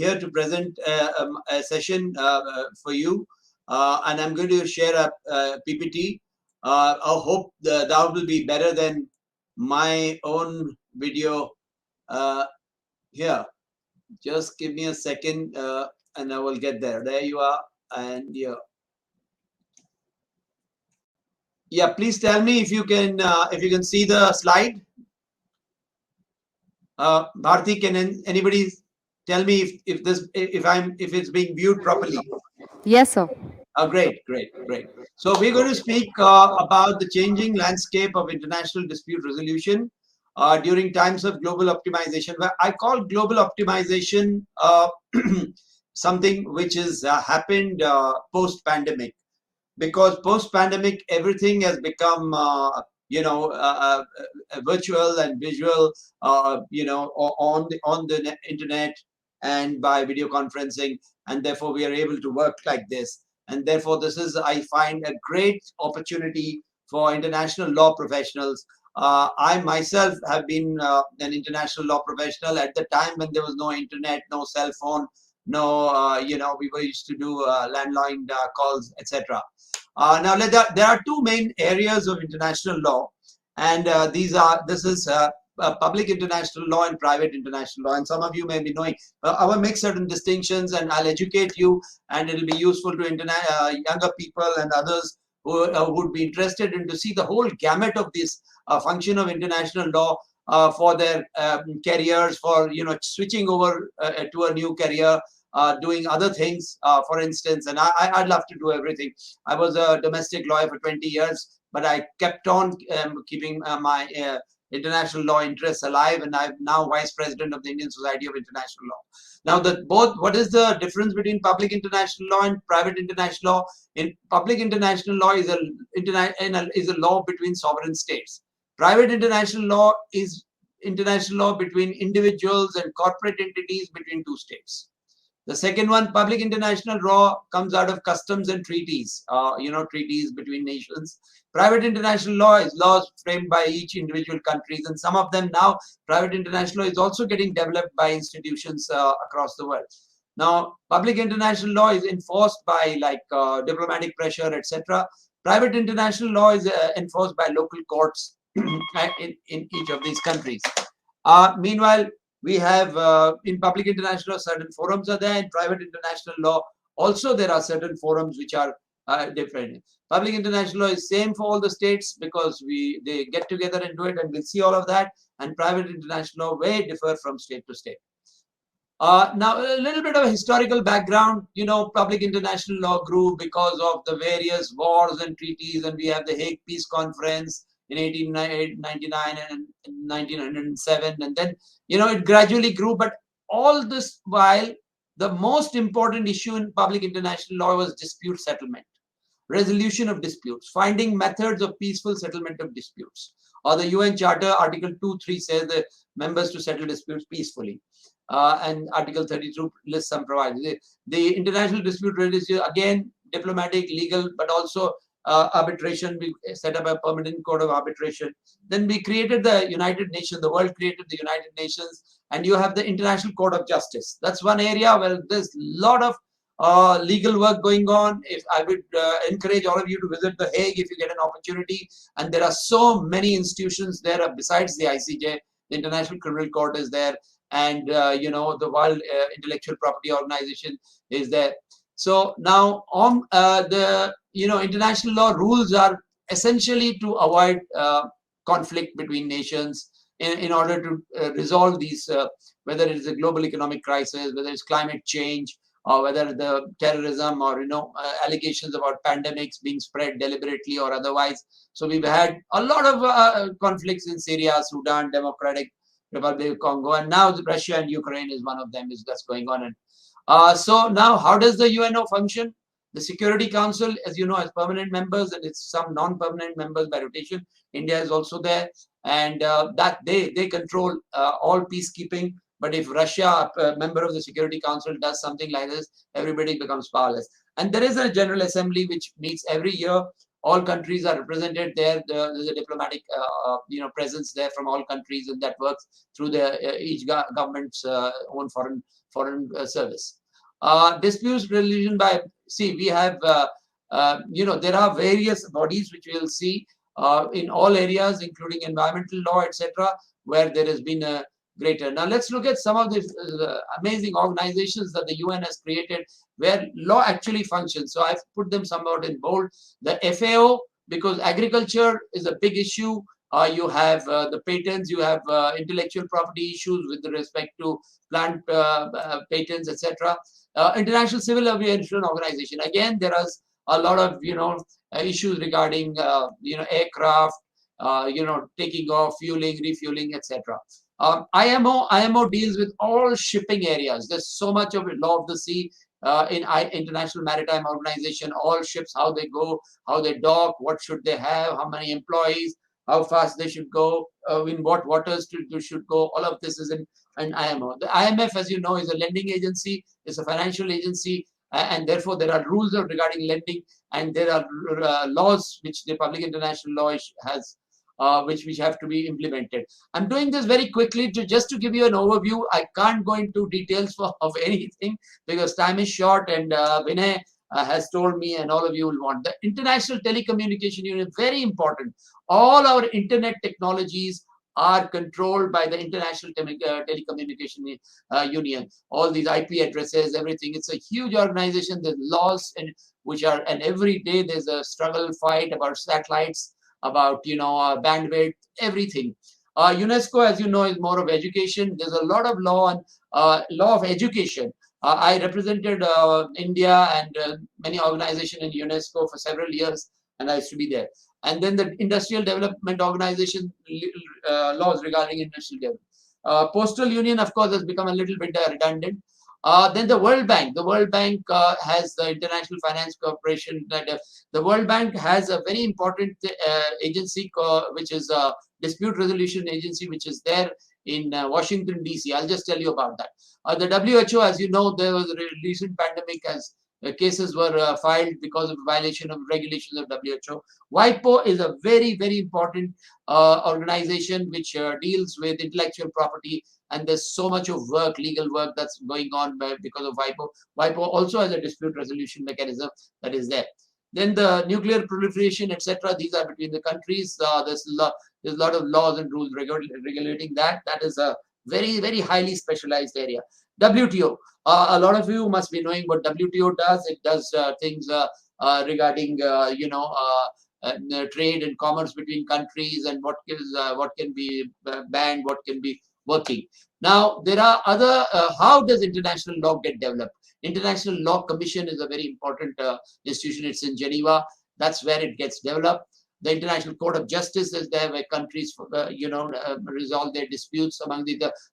here to present a session for you, and I'm going to share a PPT. I hope that will be better than my own video here. Just give me a second, and I will get there. There you are, and yeah. Please tell me if you can see the slide. Bharti, can anybody tell me if it's being viewed properly? Yes, sir. Great. So we're going to speak about the changing landscape of international dispute resolution during times of global optimization. Well, I call global optimization something which has happened post-pandemic, because post-pandemic everything has become virtual and visual, on the internet and by video conferencing, and therefore we are able to work like this. And therefore this is, I find, a great opportunity for international law professionals. I myself have been an international law professional at the time when there was no internet, no cell phone, no, we were used to do landline calls, etc. Now, there are two main areas of international law, and this is public international law and private international law. And some of you may be knowing, I will make certain distinctions, and I'll educate you, and it'll be useful to younger people and others who would be interested in to see the whole gamut of this function of international law for their careers, for switching over to a new career, doing other things, for instance. And I'd love to do everything. I was a domestic lawyer for 20 years, but I kept on keeping my international law interests alive, and I'm now vice president of the Indian Society of International Law. Now, what is the difference between public international law and private international law? In public international law is a law between sovereign states. Private international law is international law between individuals and corporate entities between two states. The second one, public international law, comes out of customs and treaties, treaties between nations. Private international law is laws framed by each individual countries, and some of them now, private international law is also getting developed by institutions across the world. Now, public international law is enforced by diplomatic pressure, etc. Private international law is enforced by local courts in each of these countries. Meanwhile, we have in public international law certain forums are there. In private international law also there are certain forums which are different. Public international law is same for all the states because they get together and do it, and we'll see all of that. And private international law way differ from state to state. Now, a little bit of a historical background. Public international law grew because of the various wars and treaties, and we have the Hague Peace Conference in 1899 and 1907, and then it gradually grew. But all this while, the most important issue in public international law was dispute settlement, resolution of disputes, finding methods of peaceful settlement of disputes. Or the UN Charter, Article 2.3 says the members to settle disputes peacefully. And Article 32 lists some provisions. The international dispute resolution, again, diplomatic, legal, but also arbitration. We set up a permanent code of arbitration. Then we created the United Nations. The world created the United Nations, and you have the International Court of Justice. That's one area where there's a lot of legal work going on. If I would encourage all of you to visit the Hague if you get an opportunity. And there are so many institutions there besides the ICJ. The International Criminal Court is there, and the World Intellectual Property Organization is there. So now on the international law rules are essentially to avoid conflict between nations in order to resolve these, whether it is a global economic crisis, whether it's climate change, or whether the terrorism or allegations about pandemics being spread deliberately or otherwise. So we've had a lot of conflicts in Syria, Sudan, Democratic Republic of Congo, and now Russia and Ukraine is one of them that's going on. And so now, how does the UNO function? The Security Council, as you know, has permanent members, and it's some non-permanent members by rotation. India is also there, and that they control all peacekeeping. But if Russia, a member of the Security Council, does something like this, everybody becomes powerless. And there is a General Assembly which meets every year. All countries are represented there. There's a diplomatic presence there from all countries, and that works through each government's own foreign service. Disputes resolution by, see, we have there are various bodies which we'll see in all areas, including environmental law, etc., where there has been a greater. Now let's look at some of the amazing organizations that the UN has created where law actually functions. So I've put them somewhat in bold. The FAO, because agriculture is a big issue. You have the patents, you have intellectual property issues with respect to plant patents, etc. International Civil Aviation Organization. Again, there are a lot of issues regarding aircraft, taking off, fueling, refueling, etc. IMO deals with all shipping areas. There's so much of law of the sea in International Maritime Organization. All ships, how they go, how they dock, what should they have, how many employees, how fast they should go, in what waters they should go. All of this is in IMO. The IMF, as you know, is a lending agency. It's a financial agency. And therefore, there are rules regarding lending, and there are laws which the public international law has, which have to be implemented. I'm doing this very quickly just to give you an overview. I can't go into details of anything because time is short, and Vinay has told me, and all of you will want. The International Telecommunication Union, very important. All our internet technologies are controlled by the International Telecommunication Union. All these IP addresses, everything. It's a huge organization. There's laws and every day there's a struggle, fight about satellites, about bandwidth, everything. UNESCO, as you know, is more of education. There's a lot of law of education. I represented India and many organizations in UNESCO for several years, and I used to be there. And then the Industrial Development Organization laws regarding industrial development. Postal Union, of course, has become a little bit redundant. Then the World Bank. The World Bank has the International Finance Corporation. The World Bank has a very important agency which is a dispute resolution agency, which is there in Washington, D.C. I'll just tell you about that. The WHO, as you know, there was a recent pandemic as cases were filed because of violation of regulations of WHO. WIPO is a very, very important organization which deals with intellectual property, and there's so much of work, legal work that's going on because of WIPO. WIPO also has a dispute resolution mechanism that is there. Then the nuclear proliferation, etc. These are between the countries. There's a lot of laws and rules regulating that. That is a very, very highly specialized area. WTO. A lot of you must be knowing what WTO does. It does things regarding trade and commerce between countries, and what can be banned, what can be working. Now there are other. How does international law get developed? International Law Commission is a very important institution. It's in Geneva. That's where it gets developed. The International Court of Justice is there, where countries, resolve their disputes among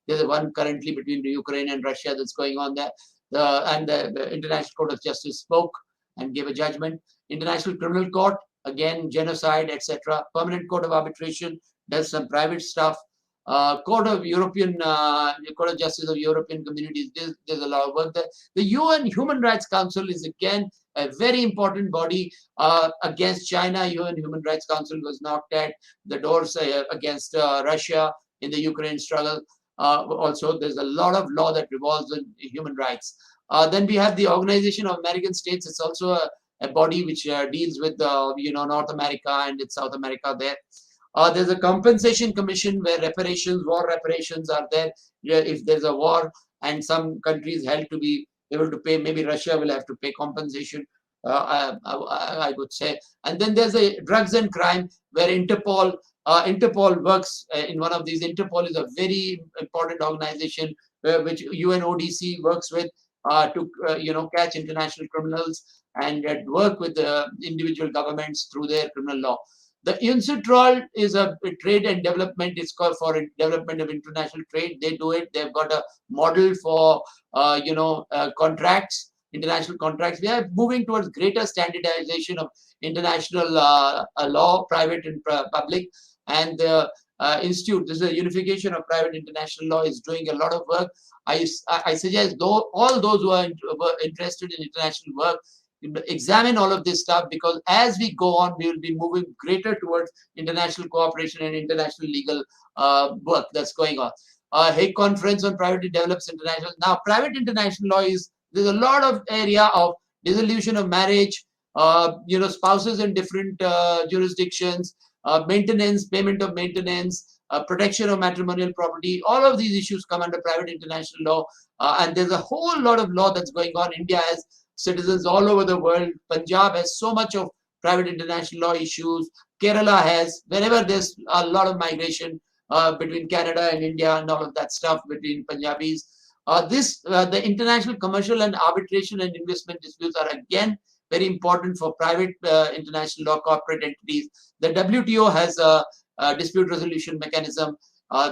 there's one currently between the Ukraine and Russia that's going on there. The International Court of Justice spoke and gave a judgment. International Criminal Court, again, genocide, etc. Permanent Court of Arbitration does some private stuff. Court of Justice of European Communities, there's a lot of work there. The UN Human Rights Council is again a very important body against China. UN Human Rights Council was knocked at the doors against Russia in the Ukraine struggle. Also, there's a lot of law that revolves on human rights. Then we have the Organization of American States. It's also a body which deals with North America and South America there. There's a compensation commission where war reparations are there. If there's a war and some countries held to be able to pay, maybe Russia will have to pay compensation, I would say. And then there's a drugs and crime where Interpol works in one of these. Interpol is a very important organization which UNODC works with to catch international criminals and work with the individual governments through their criminal law. The UNCITRAL is a trade and development. It's called for development of international trade. They do it. They've got a model for contracts, international contracts. We are moving towards greater standardization of international law, private and public. And the institute, this is a unification of private international law, is doing a lot of work. I suggest all those who are interested in international work, examine all of this stuff, because as we go on, we will be moving greater towards international cooperation and international legal work that's going on. Hague Conference on Privately Develops International. Now, private international law is, there's a lot of area of dissolution of marriage, spouses in different jurisdictions, maintenance, payment of maintenance, protection of matrimonial property. All of these issues come under private international law, and there's a whole lot of law that's going on. India has citizens all over the world. Punjab has so much of private international law issues. Kerala has, whenever there's a lot of migration between Canada and India and all of that stuff between Punjabis. The international commercial and arbitration and investment disputes are again very important for private international law corporate entities. The WTO has a dispute resolution mechanism.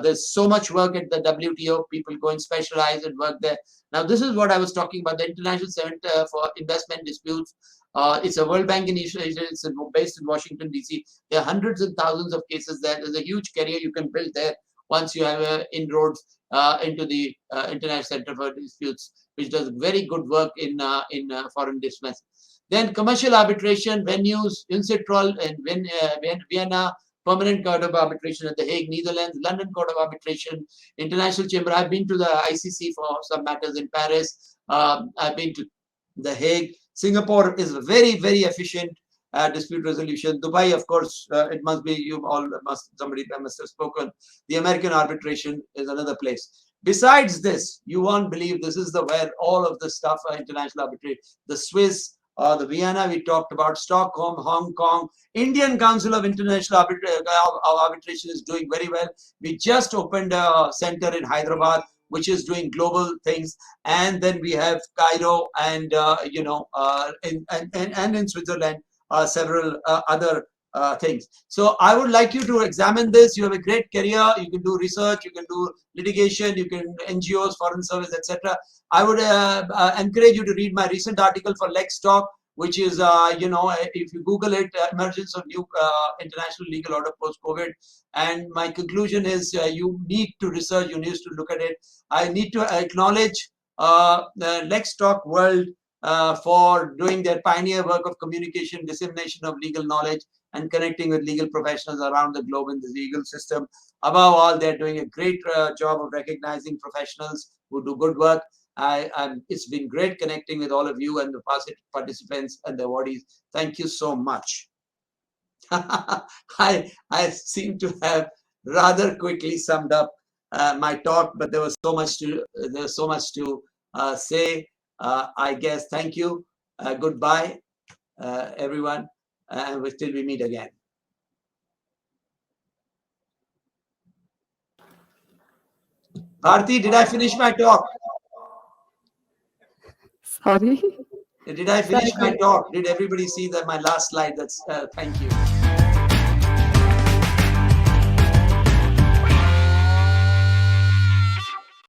There's so much work at the WTO. People go and specialize and work there. Now, this is what I was talking about, the International Center for Investment Disputes. It's a World Bank initiative. It's based in Washington, D.C. There are hundreds and thousands of cases there. There's a huge career you can build there once you have inroads into the International Center for Disputes, which does very good work in foreign disputes. Then commercial arbitration venues, UNCITRAL in Vienna, Permanent Court of Arbitration at The Hague, Netherlands, London Court of Arbitration, International Chamber. I've been to the ICC for some matters in Paris. I've been to The Hague. Singapore is very, very efficient dispute resolution. Dubai, of course, it must be, somebody must have spoken. The American arbitration is another place. Besides this, you won't believe, this is where all of the stuff are international arbitration. The Swiss, the Vienna we talked about, Stockholm, Hong Kong, Indian Council of International Arbitration is doing very well. We just opened a center in Hyderabad, which is doing global things, and then we have Cairo and in Switzerland several other things. So I would like you to examine this. You have a great career. You can do research. You can do litigation. You can NGOs, foreign service, etc. I would encourage you to read my recent article for LexTalk, which is, if you Google it, emergence of new international legal order post-COVID. And my conclusion is you need to research, you need to look at it. I need to acknowledge the LexTalk world for doing their pioneer work of communication, dissemination of legal knowledge, and connecting with legal professionals around the globe in the legal system. Above all, they're doing a great job of recognizing professionals who do good work. It's been great connecting with all of you and the participants and the awardees. Thank you so much. I seem to have rather quickly summed up my talk, but there was so much to say. I guess. Thank you. Goodbye, everyone, and till we meet again. Bharti, did I finish my talk? Sorry. Did I finish my talk? Did everybody see that my last slide? That's thank you.